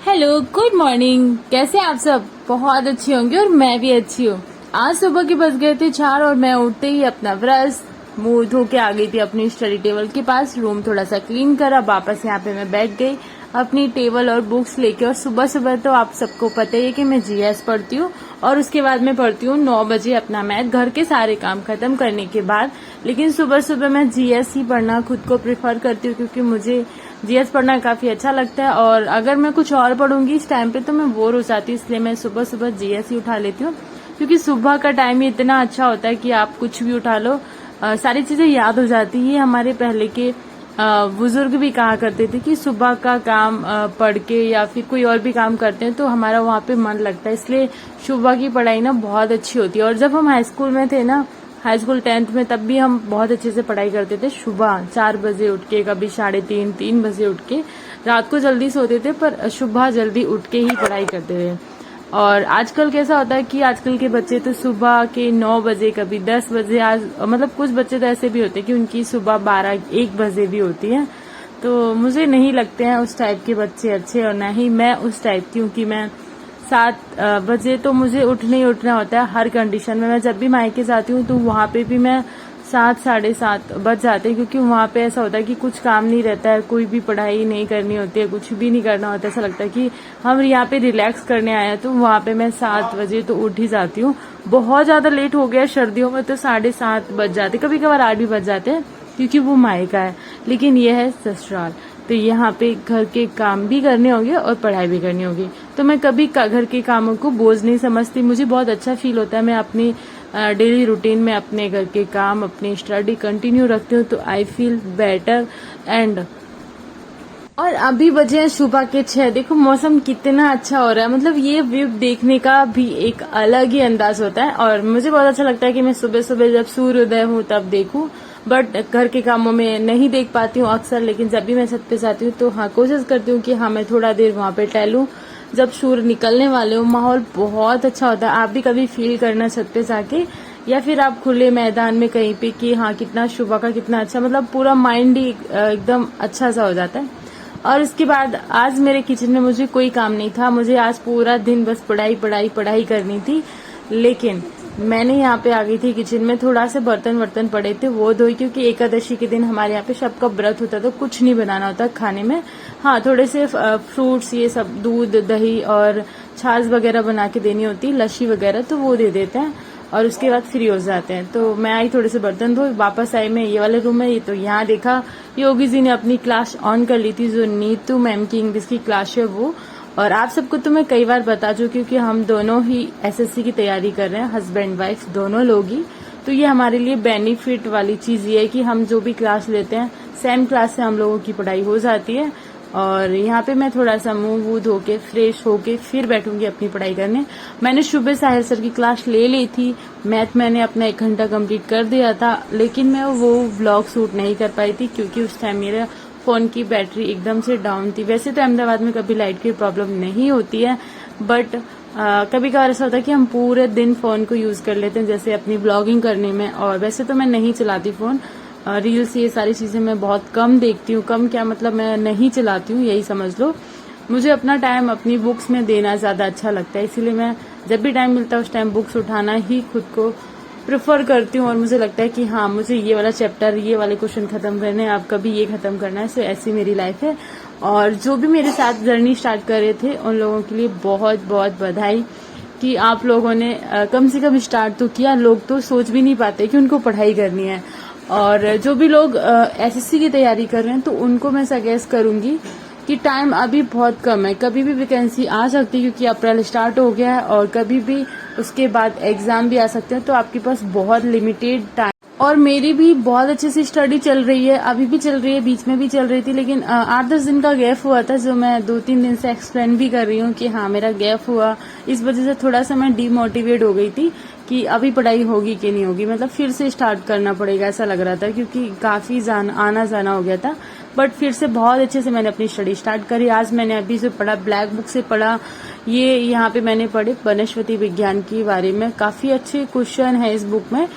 Hello, good morning. कैसे आप सब? बहुत अच्छी होंगे और मैं भी अच्छी हूँ। आज सुबह के बज गए थे 4 और मैं उठते ही अपना ब्रश मुंह धो के आ गई थी अपनी स्टडी टेबल के पास। रूम थोड़ा सा क्लीन करा, वापस यहाँ पे मैं बैठ गई अपनी टेबल और बुक्स लेके। और सुबह सुबह तो आप सबको पता ही है कि मैं जीएस पढ़ती हूँ और उसके बाद मैं पढ़ती हूँ 9 बजे अपना मैथ, घर के सारे काम खत्म करने के बाद। लेकिन सुबह सुबह मैं जीएस ही पढ़ना खुद को प्रेफर करती हूँ, क्योंकि मुझे जीएस पढ़ना काफी अच्छा लगता है। और अगर मैं कुछ और पढ़ूंगी इस टाइम पे तो मैं बोर हो जाती हूँ, इसलिए मैं सुबह सुबह जीएस ही उठा लेती हूँ। क्योंकि सुबह का टाइम ही इतना अच्छा होता है कि आप कुछ भी उठा लो, सारी चीजें याद हो जाती है। हमारे पहले के बुजुर्ग भी कहा करते थे कि सुबह का काम पढ़ के या फिर कोई और भी काम करते हैं तो हमारा वहाँ पे मन लगता है, इसलिए सुबह की पढ़ाई ना बहुत अच्छी होती है। और जब हम हाई स्कूल में थे ना, हाई स्कूल 10th में, तब भी हम बहुत अच्छे से पढ़ाई करते थे। सुबह 4 बजे उठ के, कभी 3:30 3 बजे उठ के। रात को जल्दी सोते थे पर सुबह जल्दी उठ के ही पढ़ाई करते थे। और आजकल कैसा होता है कि आजकल के बच्चे तो सुबह के 9 बजे, कभी 10 बजे, आज मतलब कुछ बच्चे तो ऐसे भी होते हैं कि उनकी सुबह 12-1 बजे भी होती है। तो मुझे नहीं लगते हैं उस टाइप के बच्चे अच्छे, और न ही मैं उस टाइप की हूँ कि मैं 7 बजे तो मुझे उठना ही उठना होता है हर कंडीशन में। मैं जब भी मायके जाती हूँ तो वहाँ पे भी मैं 7 7:30 बज जाते हैं, क्योंकि वहाँ पे ऐसा होता है कि कुछ काम नहीं रहता है, कोई भी पढ़ाई नहीं करनी होती है, कुछ भी नहीं करना होता है। ऐसा लगता है कि हम यहाँ पे रिलैक्स करने आए हैं, तो वहाँ पे मैं 7 बजे तो उठ ही जाती हूँ। बहुत ज्यादा लेट हो गया सर्दियों में तो 7:30 बज जाते, कभी कभार 8 भी बज जाते हैं, क्योंकि वो मायका है। लेकिन यह है ससुराल, तो यहाँ पे घर के काम भी करने होंगे और पढ़ाई भी करनी होगी। तो मैं कभी घर के कामों को बोझ नहीं समझती, मुझे बहुत अच्छा फील होता है। मैं अपनी डेली रूटीन में अपने घर के काम, अपनी स्टडी कंटिन्यू रखती हूँ, तो आई फील बेटर। एंड और अभी बजे हैं सुबह के 6। देखो मौसम कितना अच्छा हो रहा है, मतलब ये व्यू देखने का भी एक अलग ही अंदाज होता है। और मुझे बहुत अच्छा लगता है कि मैं सुबह सुबह जब सूर्योदय हूँ तब देखूं, बट घर के कामों में नहीं देख पाती हूँ अक्सर। लेकिन जब भी मैं छत पे जाती हूँ तो हाँ, कोशिश करती हूँ कि हाँ, मैं थोड़ा देर वहां पे टहलूं जब सूर्य निकलने वाले हो। माहौल बहुत अच्छा होता है, आप भी कभी फील करना छत पे जाके, या फिर आप खुले मैदान में कहीं पे, कि हाँ कितना सुबह का कितना अच्छा, मतलब पूरा माइंड ही एकदम अच्छा सा हो जाता है। और उसके बाद आज मेरे किचन में मुझे कोई काम नहीं था, मुझे आज पूरा दिन बस पढ़ाई पढ़ाई पढ़ाई करनी थी। लेकिन मैंने यहाँ पे आ गई थी किचन में, थोड़ा से बर्तन पड़े थे वो धोई, क्योंकि एकादशी के दिन हमारे यहाँ पे सबका व्रत होता है तो कुछ नहीं बनाना होता खाने में। हाँ, थोड़े से फ्रूट्स, ये सब, दूध दही और छाछ वगैरह बना के देनी होती, लस्सी वगैरह, तो वो दे देते हैं और उसके बाद फ्री हो जाते हैं। तो मैं आई, थोड़े से बर्तन धोए, वापस आई मैं ये वाले रूम में। ये तो यहाँ देखा योगी जी ने अपनी क्लास ऑन कर ली थी, जो नीतू मैम की इंग्लिश की क्लास है वो। और आप सबको तो मैं कई बार बता चुकी हूँ कि हम दोनों ही एसएससी की तैयारी कर रहे हैं, हस्बैंड वाइफ दोनों लोग ही। तो ये हमारे लिए बेनिफिट वाली चीज ये है कि हम जो भी क्लास लेते हैं सेम क्लास से हम लोगों की पढ़ाई हो जाती है। और यहाँ पे मैं थोड़ा सा मुंह वूह धो के फ्रेश होके फिर बैठूंगी अपनी पढ़ाई करने। मैंने सुबह साहिल सर की क्लास ले ली थी, मैथ मैंने अपना 1 घंटा कंप्लीट कर दिया था, लेकिन मैं वो व्लॉग शूट नहीं कर पाई थी क्योंकि उस टाइम मेरा फोन की बैटरी एकदम से डाउन थी। वैसे तो अहमदाबाद में कभी लाइट की प्रॉब्लम नहीं होती है, बट कभी कभार ऐसा होता है कि हम पूरे दिन फोन को यूज कर लेते हैं, जैसे अपनी ब्लॉगिंग करने में। और वैसे तो मैं नहीं चलाती फोन, रील्स ये सारी चीजें मैं बहुत कम देखती हूँ। कम क्या, मतलब मैं नहीं चलाती हूँ, यही समझ लो। मुझे अपना टाइम अपनी बुक्स में देना ज्यादा अच्छा लगता है, इसीलिए मैं जब भी टाइम मिलता है उस टाइम बुक्स उठाना ही खुद को प्रेफर करती हूँ। और मुझे लगता है कि हाँ, मुझे ये वाला चैप्टर, ये वाले क्वेश्चन खत्म करने हैं, आप कभी ये खत्म करना है। सो ऐसी मेरी लाइफ है। और जो भी मेरे साथ जर्नी स्टार्ट कर रहे थे उन लोगों के लिए बहुत बहुत बधाई कि आप लोगों ने कम से कम स्टार्ट तो किया। लोग तो सोच भी नहीं पाते कि उनको पढ़ाई करनी है। और जो भी लोग एसएससी की तैयारी कर रहे हैं तो उनको मैं सजेस्ट करूंगी कि टाइम अभी बहुत कम है, कभी भी वैकेंसी आ सकती है, क्योंकि अप्रैल स्टार्ट हो गया है और कभी भी उसके बाद एग्जाम भी आ सकते हैं। तो आपके पास बहुत लिमिटेड टाइम। और मेरी भी बहुत अच्छे से स्टडी चल रही है, अभी भी चल रही है, बीच में भी चल रही थी, लेकिन 8-10 दिन का गैप हुआ था, जो मैं 2-3 दिन से एक्सप्लेन भी कर रही हूँ कि हाँ मेरा गैप हुआ। इस वजह से थोड़ा सा मैं डीमोटिवेट हो गई थी कि अभी पढ़ाई होगी कि नहीं होगी, मतलब फिर से स्टार्ट करना पड़ेगा ऐसा लग रहा था, क्योंकि काफी आना जाना हो गया था। बट फिर से बहुत अच्छे से मैंने अपनी स्टडी स्टार्ट करी। आज मैंने अभी से पढ़ा, ब्लैक बुक से पढ़ा। ये यहाँ पे मैंने पढ़े वनस्पति विज्ञान के बारे में, काफी अच्छे क्वेश्चन है इस बुक में।